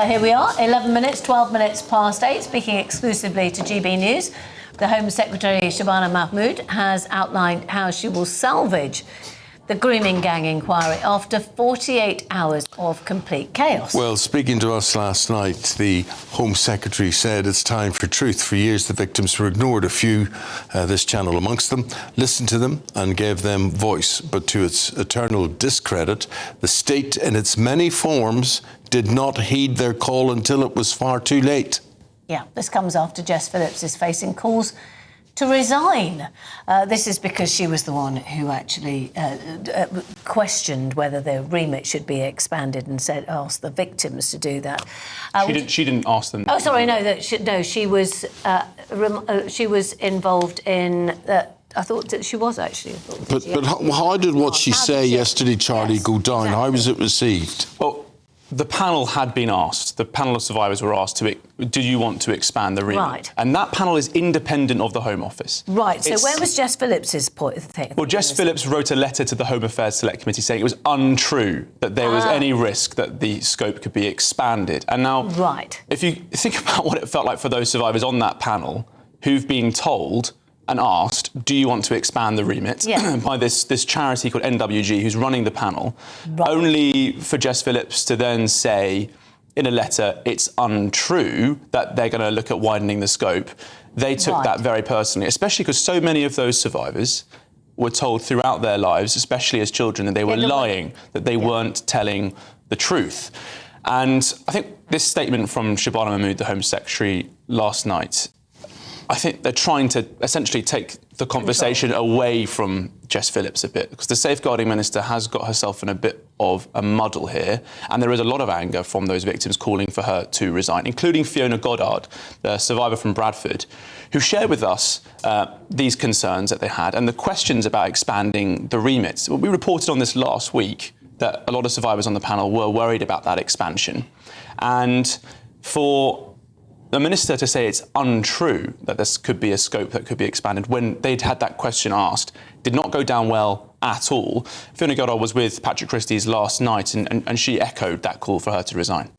Here we are, 11 minutes, 12 minutes past 8, speaking exclusively to GB News. The Home Secretary, Shabana Mahmood, has outlined how she will salvage the grooming gang inquiry after 48 hours of complete chaos. Well, speaking to us last night, the Home Secretary said it's time for truth. For years, the victims were ignored. A few, this channel amongst them, listened to them and gave them voice. But to its eternal discredit, the state in its many forms did not heed their call until it was far too late. Yeah, this comes after Jess Phillips is facing calls to resign. This is because she was the one who actually questioned whether the remit should be expanded and asked the victims to do that. She didn't ask them. Oh, sorry, no. She was involved in. I thought that she was actually. But how did what she say yesterday, Charlie, go down? Exactly. How was it received? Well, the panel had been asked, the panel of survivors were asked, do you want to expand the remit? Right. And that panel is independent of the Home Office. Right, so where was Jess Phillips's thing? Well, Jess Phillips wrote a letter to the Home Affairs Select Committee saying it was untrue that there was any risk that the scope could be expanded. And now, if you think about what it felt like for those survivors on that panel who've been told and asked, do you want to expand the remit by this charity called NWG who's running the panel, only for Jess Phillips to then say in a letter it's untrue that they're going to look at widening the scope. They took that very personally, especially because so many of those survivors were told throughout their lives, especially as children, that they were lying, that they weren't telling the truth. And I think this statement from Shabana Mahmood, the Home Secretary, last night, I think they're trying to essentially take the conversation away from Jess Phillips a bit, because the Safeguarding Minister has got herself in a bit of a muddle here, and there is a lot of anger from those victims calling for her to resign, including Fiona Goddard, the survivor from Bradford, who shared with us these concerns that they had and the questions about expanding the remit. We reported on this last week that a lot of survivors on the panel were worried about that expansion. And for the Minister to say it's untrue that this could be a scope that could be expanded when they'd had that question asked did not go down well at all. Fiona Goddard was with Patrick Christie's last night and she echoed that call for her to resign.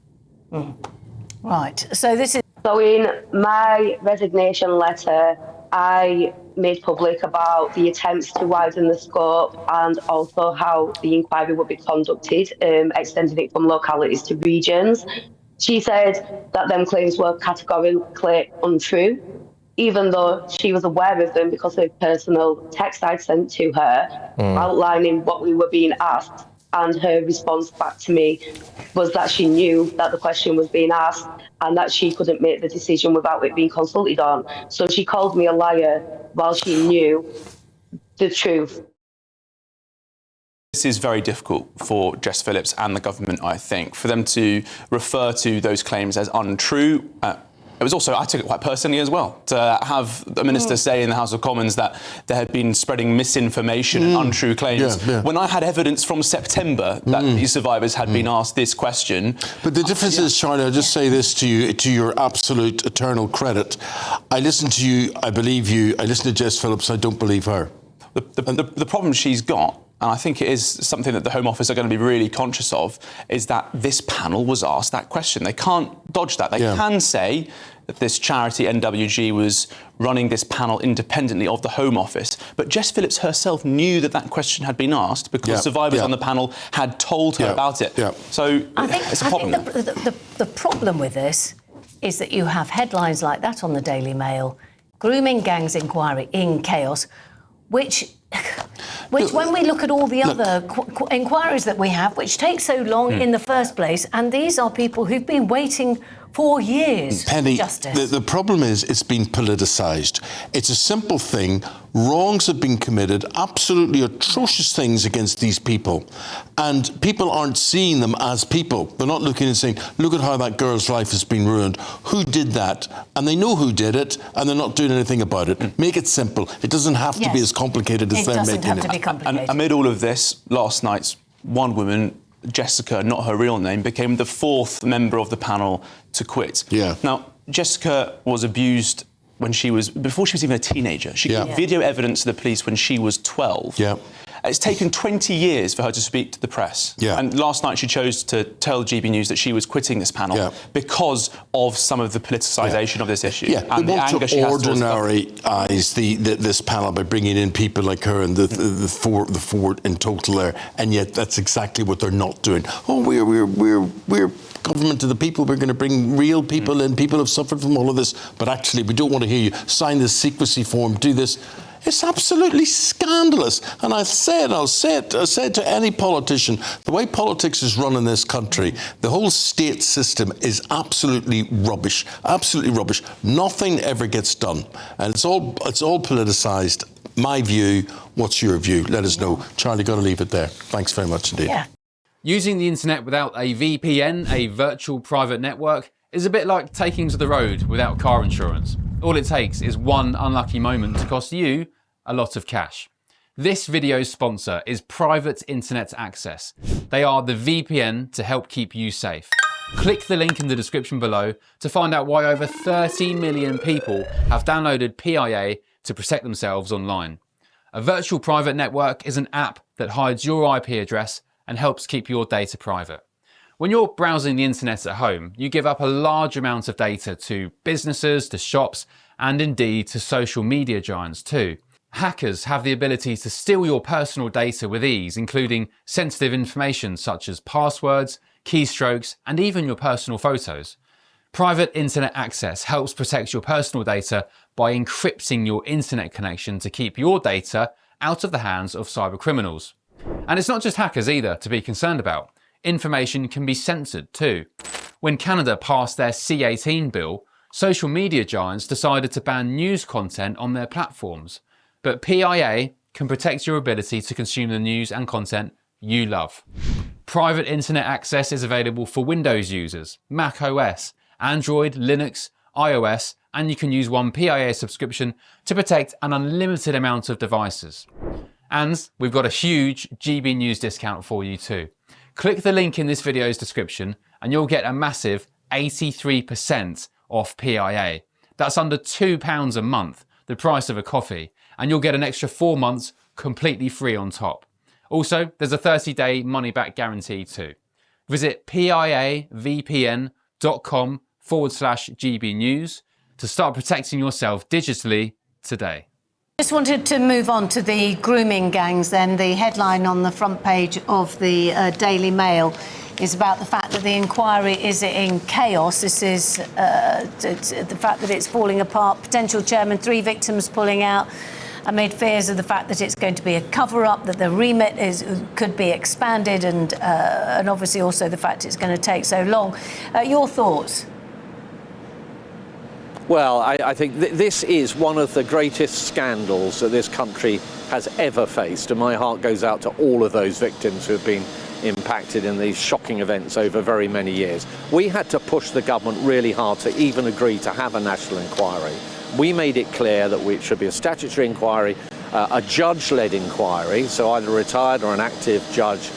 Right, so this is... So in my resignation letter, I made public about the attempts to widen the scope and also how the inquiry would be conducted, extending it from localities to regions. She said that them claims were categorically untrue, even though she was aware of them because of personal text I'd sent to her outlining what we were being asked. And her response back to me was that she knew that the question was being asked and that she couldn't make the decision without it being consulted on. So she called me a liar while she knew the truth. This is very difficult for Jess Phillips and the government, I think, for them to refer to those claims as untrue. It was also, I took it quite personally as well, to have the Minister say in the House of Commons that there had been spreading misinformation and untrue claims. When I had evidence from September that these survivors had been asked this question. But the difference is, Charlie, I'll just say this to you, to your absolute eternal credit. I listen to you, I believe you, I listen to Jess Phillips, I don't believe her. The problem she's got, and I think it is something that the Home Office are going to be really conscious of, is that this panel was asked that question. They can't dodge that. They can say that this charity, NWG, was running this panel independently of the Home Office. But Jess Phillips herself knew that that question had been asked because survivors on the panel had told her about it. So it's a problem. I think the problem with this is that you have headlines like that on the Daily Mail, grooming gangs inquiry in chaos, which when we look at all the other inquiries that we have, which take so long in the first place, and these are people who've been waiting for years. Penny, justice. The problem is it's been politicised. It's a simple thing. Wrongs have been committed, absolutely atrocious things against these people. And people aren't seeing them as people. They're not looking and saying, look at how that girl's life has been ruined. Who did that? And they know who did it, and they're not doing anything about it. Make it simple. It doesn't have to be as complicated as they're making it. It doesn't have to be complicated. And amid all of this, last night, one woman, Jessica, not her real name, became the fourth member of the panel to quit. Now, Jessica was abused before she was even a teenager. She gave video evidence to the police when she was 12. Yeah. It's taken 20 years for her to speak to the press. Yeah. And last night she chose to tell GBNews that she was quitting this panel because of some of the politicisation of this issue. Yeah, and they the want anger she to has towards ordinaryize this panel by bringing in people like her and the four in total there, and yet that's exactly what they're not doing. Oh, we're government of the people. We're going to bring real people in. People have suffered from all of this, but actually we don't want to hear you. Sign this secrecy form. Do this. It's absolutely scandalous. And I'll say it to any politician, the way politics is run in this country, the whole state system is absolutely rubbish. Absolutely rubbish. Nothing ever gets done. And it's all politicised. My view, what's your view? Let us know. Charlie, got to leave it there. Thanks very much indeed. Yeah. Using the internet without a VPN, a virtual private network, is a bit like taking to the road without car insurance. All it takes is one unlucky moment to cost you a lot of cash. This video's sponsor is Private Internet Access. They are the VPN to help keep you safe. Click the link in the description below to find out why over 30 million people have downloaded PIA to protect themselves online. A virtual private network is an app that hides your IP address and helps keep your data private. When you're browsing the internet at home, you give up a large amount of data to businesses, to shops, and indeed to social media giants too. Hackers have the ability to steal your personal data with ease, including sensitive information such as passwords, keystrokes, and even your personal photos. Private Internet Access helps protect your personal data by encrypting your internet connection to keep your data out of the hands of cyber criminals. And it's not just hackers either to be concerned about. Information can be censored too. When Canada passed their C18 bill, social media giants decided to ban news content on their platforms. But PIA can protect your ability to consume the news and content you love. Private Internet Access is available for Windows users, Mac OS, Android, Linux, iOS, and you can use one PIA subscription to protect an unlimited amount of devices. And we've got a huge GBNews discount for you too. Click the link in this video's description and you'll get a massive 83% off PIA. That's under £2 a month, the price of a coffee, and you'll get an extra 4 months completely free on top. Also, there's a 30-day money-back guarantee too. Visit piavpn.com/GBnews to start protecting yourself digitally today. Just wanted to move on to the grooming gangs then. The headline on the front page of the Daily Mail is about the fact that the inquiry is in chaos. This is the fact that it's falling apart. Potential chairman, 3 victims pulling out amid fears of the fact that it's going to be a cover-up, that the remit could be expanded, and obviously also the fact it's going to take so long. Your thoughts? Well, I think this is one of the greatest scandals that this country has ever faced, and my heart goes out to all of those victims who have been impacted in these shocking events over very many years. We had to push the government really hard to even agree to have a national inquiry. We made it clear that it should be a statutory inquiry, a judge-led inquiry, so either a retired or an active judge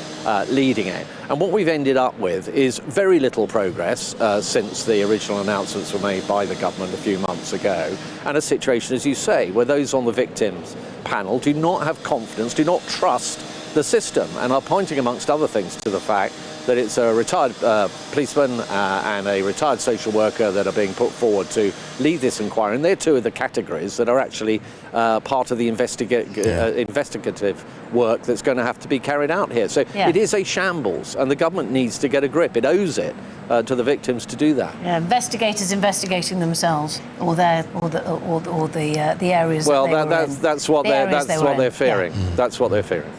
leading it. And what we've ended up with is very little progress since the original announcements were made by the government a few months ago, and a situation, as you say, where those on the victims panel do not have confidence, do not trust the system, and are pointing, amongst other things, to the fact that it's a retired policeman and a retired social worker that are being put forward to lead this inquiry. And they're two of the categories that are actually part of the investigative work that's going to have to be carried out here. So it is a shambles, and the government needs to get a grip. It owes it to the victims to do that. Yeah, investigators investigating themselves, or the areas. Well, that they were in. that's what they're fearing. Yeah. That's what they're fearing.